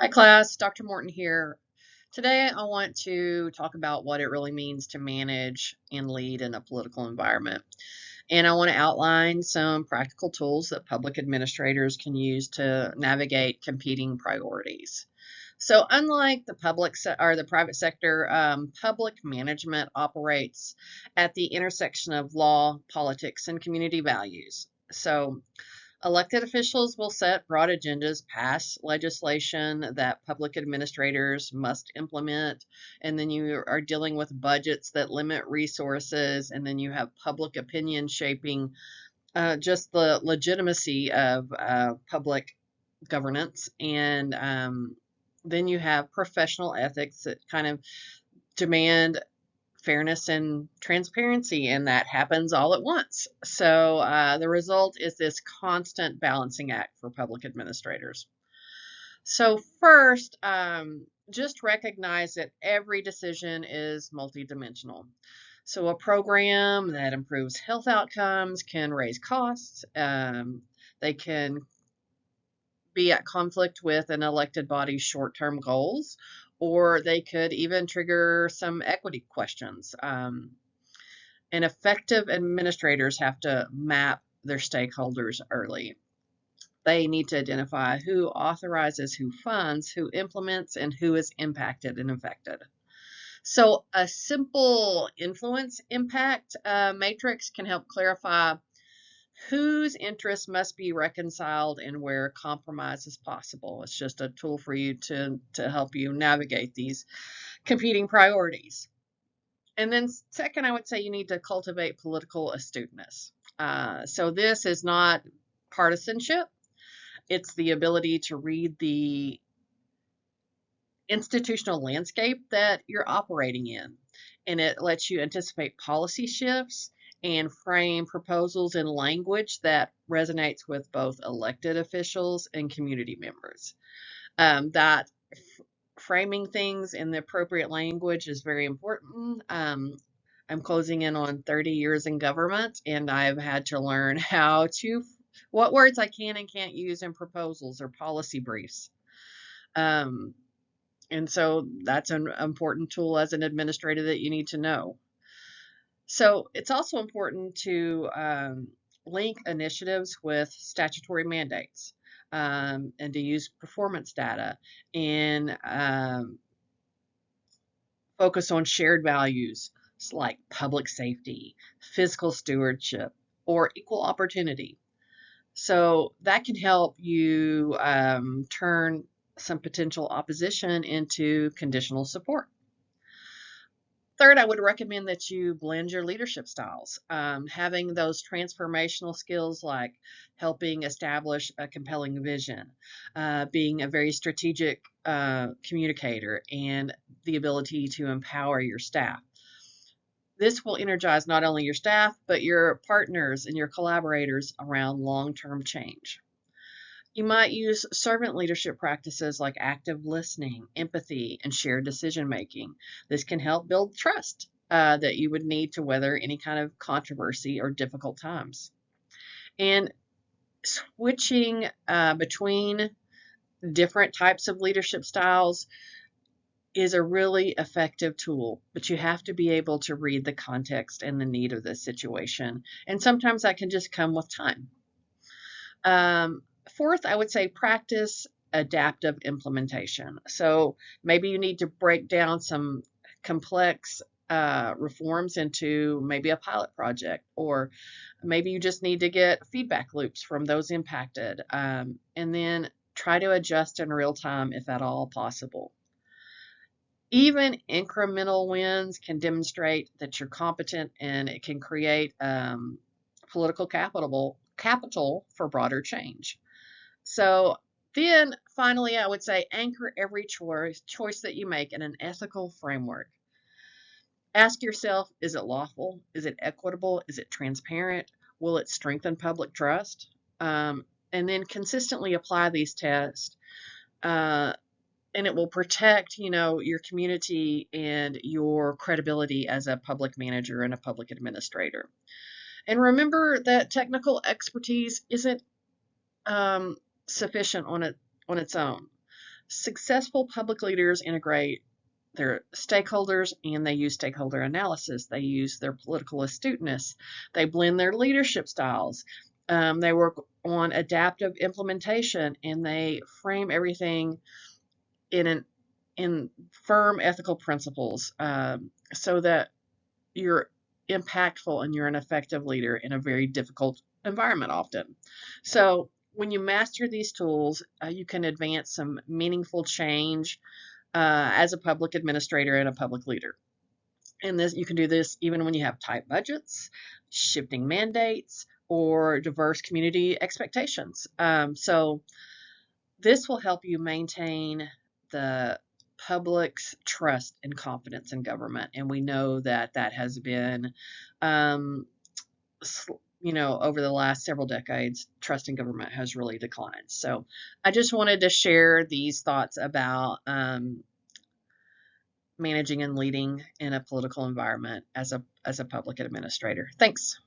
Hi class, Dr. Morton here. Today I want to talk about what it really means to manage and lead in a political environment. And I want to outline some practical tools that public administrators can use to navigate competing priorities. So unlike the or the private sector, public management operates at the intersection of law, politics, and community values. So elected officials will set broad agendas, pass legislation that public administrators must implement, and then you are dealing with budgets that limit resources, and then you have public opinion shaping just the legitimacy of public governance. And then you have professional ethics that kind of demand fairness and transparency, and that happens all at once. So the result is this constant balancing act for public administrators. So first, just recognize that every decision is multidimensional. So a program that improves health outcomes can raise costs. They can be at conflict with an elected body's short-term goals, or they could even trigger some equity questions. And effective administrators have to map their stakeholders early. They need to identify who authorizes, who funds, who implements, and who is impacted and affected. So a simple influence impact matrix can help clarify whose interests must be reconciled and where compromise is possible. It's just a tool for you to help you navigate these competing priorities. And then second, I would say you need to cultivate political astuteness. So this is not partisanship. It's the ability to read the institutional landscape that you're operating in. And it lets you anticipate policy shifts and frame proposals in language that resonates with both elected officials and community members. That framing things in the appropriate language is very important. I'm closing in on 30 years in government, and I've had to learn what words I can and can't use in proposals or policy briefs. Um, and so that's an important tool as an administrator that you need to know. So it's also important to link initiatives with statutory mandates, and to use performance data and focus on shared values like public safety, fiscal stewardship, or equal opportunity. So that can help you turn some potential opposition into conditional support. Third, I would recommend that you blend your leadership styles. Having those transformational skills like helping establish a compelling vision, being a very strategic communicator, and the ability to empower your staff. This will energize not only your staff, but your partners and your collaborators around long-term change. You might use servant leadership practices like active listening, empathy, and shared decision making. This can help build trust that you would need to weather any kind of controversy or difficult times. And switching between different types of leadership styles is a really effective tool, but you have to be able to read the context and the need of the situation. And sometimes that can just come with time. Fourth, I would say practice adaptive implementation. So maybe you need to break down some complex reforms into maybe a pilot project, or maybe you just need to get feedback loops from those impacted, and then try to adjust in real time if at all possible. Even incremental wins can demonstrate that you're competent, and it can create political capital for broader change. So then finally, I would say anchor every choice that you make in an ethical framework. Ask yourself, is it lawful? Is it equitable? Is it transparent? Will it strengthen public trust? And then consistently apply these tests, and it will protect, your community and your credibility as a public manager and a public administrator. And remember that technical expertise isn't sufficient on its own. Successful public leaders integrate their stakeholders and they use stakeholder analysis. They use their political astuteness. They blend their leadership styles. They work on adaptive implementation and they frame everything in firm ethical principles so that you're impactful and you're an effective leader in a very difficult environment often. So when you master these tools, you can advance some meaningful change as a public administrator and a public leader. And this, you can do this even when you have tight budgets, shifting mandates, or diverse community expectations. So this will help you maintain the public's trust and confidence in government. And we know that that has been, um, over the last several decades, trust in government has really declined. So I just wanted to share these thoughts about managing and leading in a political environment as a public administrator. Thanks.